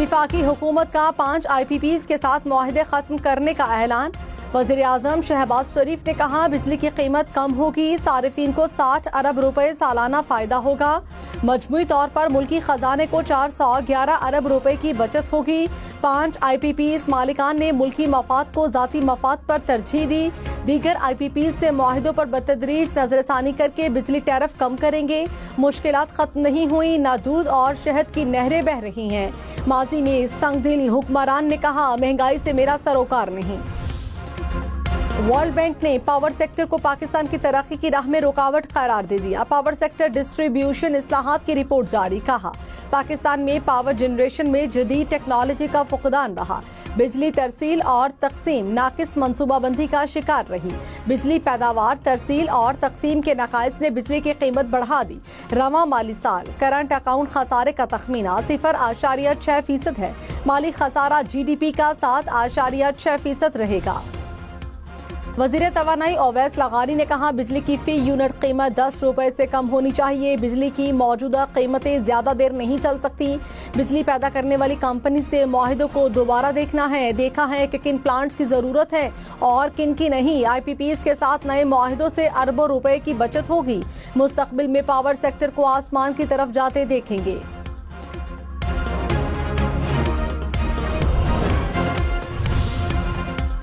وفاقی حکومت کا 5 IPPs کے ساتھ معاہدے ختم کرنے کا اعلان۔ وزیر اعظم شہباز شریف نے کہا بجلی کی قیمت کم ہوگی، صارفین کو 60 ارب روپے سالانہ فائدہ ہوگا۔ مجموعی طور پر ملکی خزانے کو 411 ارب روپے کی بچت ہوگی۔ 5 IPPs مالکان نے ملکی مفاد کو ذاتی مفاد پر ترجیح دی۔ دیگر IPPs سے معاہدوں پر بتدریج نظر ثانی کر کے بجلی ٹیرف کم کریں گے۔ مشکلات ختم نہیں ہوئی، نہ دودھ اور شہد کی نہریں بہہ رہی ہیں۔ ماضی میں سنگ دل حکمران نے کہا مہنگائی سے میرا سروکار نہیں۔ ورلڈ بینک نے پاور سیکٹر کو پاکستان کی ترقی کی راہ میں رکاوٹ قرار دے دیا۔ پاور سیکٹر ڈسٹریبیوشن اصلاحات کی رپورٹ جاری، کہا پاکستان میں پاور جنریشن میں جدید ٹیکنالوجی کا فقدان رہا۔ بجلی ترسیل اور تقسیم ناقص منصوبہ بندی کا شکار رہی۔ بجلی پیداوار، ترسیل اور تقسیم کے نقائص نے بجلی کی قیمت بڑھا دی۔ رواں مالی سال کرنٹ اکاؤنٹ خسارے کا تخمینہ 0.6% ہے۔ مالی خسارہ GDP کا 7.6% رہے گا۔ وزیر توانائی اویس لغاری نے کہا بجلی کی فی یونٹ قیمت 10 روپے سے کم ہونی چاہیے۔ بجلی کی موجودہ قیمتیں زیادہ دیر نہیں چل سکتی۔ بجلی پیدا کرنے والی کمپنی سے معاہدوں کو دوبارہ دیکھا ہے کہ کن پلانٹس کی ضرورت ہے اور کن کی نہیں۔ IPPs کے ساتھ نئے معاہدوں سے اربوں روپے کی بچت ہوگی۔ مستقبل میں پاور سیکٹر کو آسمان کی طرف جاتے دیکھیں گے۔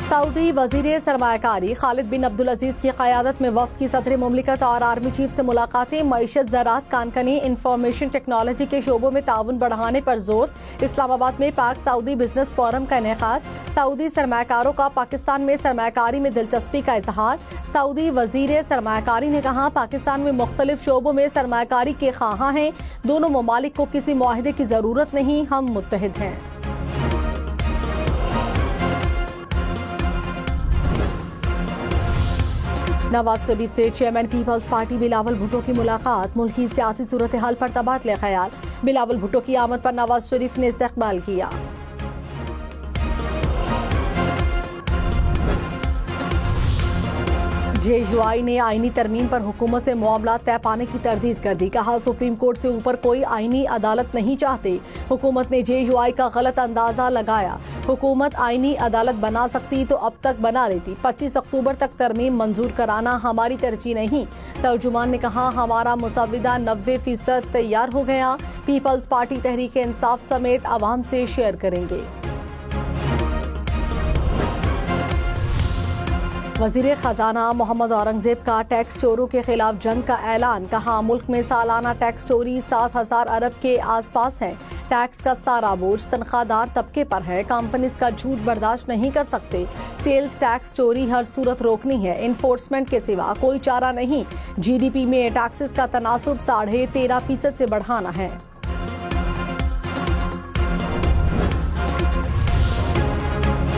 سعودی وزیر سرمایہ کاری خالد بن عبدالعزیز کی قیادت میں وفد کی صدر مملکت اور آرمی چیف سے ملاقاتیں۔ معیشت، زراعت، کانکنی، انفارمیشن ٹیکنالوجی کے شعبوں میں تعاون بڑھانے پر زور۔ اسلام آباد میں پاک سعودی بزنس فورم کا انعقاد۔ سعودی سرمایہ کاروں کا پاکستان میں سرمایہ کاری میں دلچسپی کا اظہار۔ سعودی وزیر سرمایہ کاری نے کہا پاکستان میں مختلف شعبوں میں سرمایہ کاری کے خواہاں ہیں۔ دونوں ممالک کو کسی معاہدے کی ضرورت نہیں، ہم متحد ہیں۔ نواز شریف سے چیئرمین پیپلز پارٹی بلاول بھٹو کی ملاقات۔ ملک کی سیاسی صورتحال پر تبادلہ خیال۔ بلاول بھٹو کی آمد پر نواز شریف نے استقبال کیا۔ JUI نے آئینی ترمیم پر حکومت سے معاملات طے پانے کی تردید کر دی۔ کہا سپریم کورٹ سے اوپر کوئی آئینی عدالت نہیں چاہتے۔ حکومت نے JUI کا غلط اندازہ لگایا۔ حکومت آئینی عدالت بنا سکتی تو اب تک بنا لیتی۔ 25 اکتوبر تک ترمیم منظور کرانا ہماری ترجیح نہیں۔ ترجمان نے کہا ہمارا مسودہ 90% تیار ہو گیا۔ پیپلز پارٹی تحریک انصاف سمیت عوام سے شیئر کریں گے۔ وزیر خزانہ محمد اورنگزیب کا ٹیکس چوروں کے خلاف جنگ کا اعلان۔ کہا ملک میں سالانہ ٹیکس چوری 7,000 ارب کے آس پاس ہے۔ ٹیکس کا سارا بوجھ تنخواہ دار طبقے پر ہے۔ کمپنیز کا جھوٹ برداشت نہیں کر سکتے۔ سیلز ٹیکس چوری ہر صورت روکنی ہے۔ انفورسمنٹ کے سوا کوئی چارہ نہیں۔ GDP میں ٹیکسز کا تناسب 13.5% سے بڑھانا ہے۔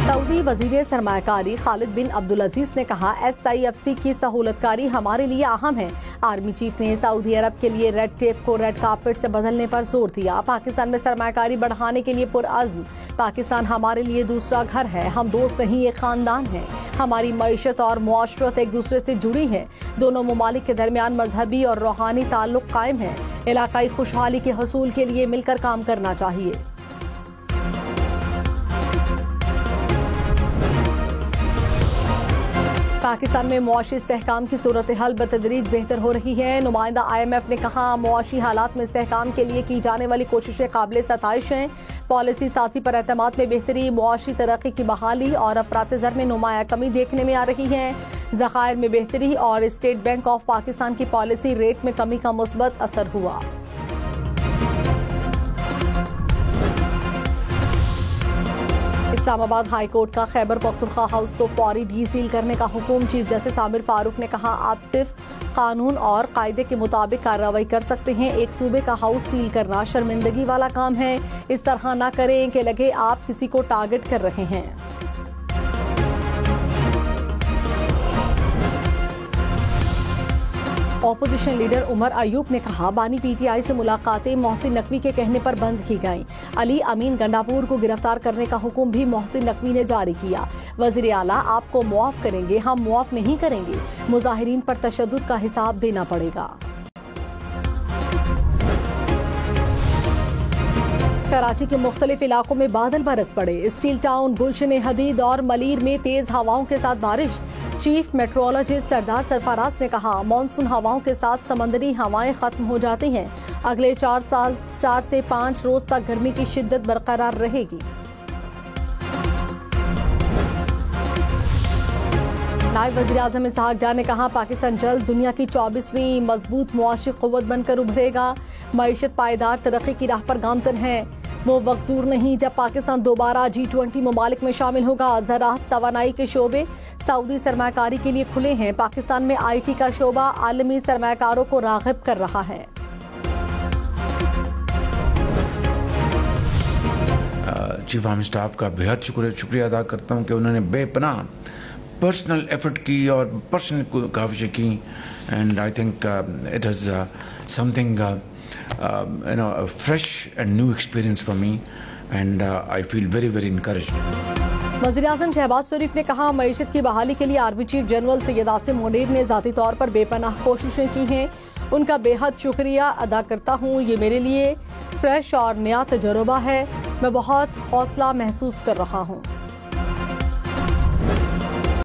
سعودی وزیر سرمایہ کاری خالد بن عبدالعزیز نے کہا SIFC کی سہولت کاری ہمارے لیے اہم ہے۔ آرمی چیف نے سعودی عرب کے لیے ریڈ ٹیپ کو ریڈ کارپیٹ سے بدلنے پر زور دیا۔ پاکستان میں سرمایہ کاری بڑھانے کے لیے پرعزم۔ پاکستان ہمارے لیے دوسرا گھر ہے۔ ہم دوست نہیں، ایک خاندان ہیں۔ ہماری معیشت اور معاشرت ایک دوسرے سے جڑی ہے۔ دونوں ممالک کے درمیان مذہبی اور روحانی تعلق قائم ہے۔ علاقائی خوشحالی کے حصول کے لیے مل کر کام کرنا چاہیے۔ پاکستان میں معاشی استحکام کی صورتحال بتدریج بہتر ہو رہی ہے۔ نمائندہ IMF نے کہا معاشی حالات میں استحکام کے لیے کی جانے والی کوششیں قابل ستائش ہیں۔ پالیسی سازی پر اعتماد میں بہتری، معاشی ترقی کی بحالی اور افراط زر میں نمایاں کمی دیکھنے میں آ رہی ہے۔ ذخائر میں بہتری اور اسٹیٹ بینک آف پاکستان کی پالیسی ریٹ میں کمی کا مثبت اثر ہوا۔ اسلام آباد ہائی کورٹ کا خیبر پختونخوا ہاؤس کو فوری ڈی سیل کرنے کا حکم۔ چیف جسٹس عامر فاروق نے کہا آپ صرف قانون اور قاعدے کے مطابق کارروائی کر سکتے ہیں۔ ایک صوبے کا ہاؤس سیل کرنا شرمندگی والا کام ہے۔ اس طرح نہ کریں کہ لگے آپ کسی کو ٹارگٹ کر رہے ہیں۔ اپوزیشن لیڈر عمر ایوب نے کہا بانی PTI سے ملاقاتیں محسن نقوی کے کہنے پر بند کی گئیں۔ علی امین گنڈاپور کو گرفتار کرنے کا حکم بھی محسن نقوی نے جاری کیا۔ وزیر اعلیٰ آپ کو معاف کریں گے، ہم معاف نہیں کریں گے۔ مظاہرین پر تشدد کا حساب دینا پڑے گا۔ کراچی کے مختلف علاقوں میں بادل برس پڑے. اسٹیل ٹاؤن، گلشن حدید اور ملیر میں تیز ہواؤں کے ساتھ بارش. چیف میٹرولوجسٹ سردار سرفراز نے کہا مانسون ہواؤں کے ساتھ سمندری ہوائیں ختم ہو جاتی ہیں. اگلے 4 سے 5 روز تک گرمی کی شدت برقرار رہے گی. نائب وزیراعظم اسحاق ڈار نے کہا پاکستان جلد دنیا کی 24ویں مضبوط معاشی قوت بن کر ابھرے گا. معیشت پائیدار ترقی کی راہ پر گامزن ہے. وہ وقت دور نہیں جب پاکستان دوبارہ G20 ممالک میں شامل ہوگا. زراعت، توانائی کے شعبے سعودی سرمایہ کاری کے لیے کھلے ہیں. پاکستان میں IT کا شعبہ عالمی سرمایہ کاروں کو راغب کر رہا ہے. چیف آرمی اسٹاف کا بہت شکریہ ادا کرتا ہوں کہ انہوں نے بے پناہ پرسنل ایفرٹ کی اور پرسنل کاوشیں کی. And I think it has some thing fresh and new experience for me and I feel very very encouraged. وزیراعظم شہباز شریف نے کہا معیشت کی بحالی کے لیے army chief general Syed Asim Munir نے ذاتی طور پر بے پناہ کوششیں کی ہیں. ان کا بے حد شکریہ ادا کرتا ہوں. یہ میرے لیے فریش اور نیا تجربہ ہے. میں بہت حوصلہ محسوس کر رہا ہوں.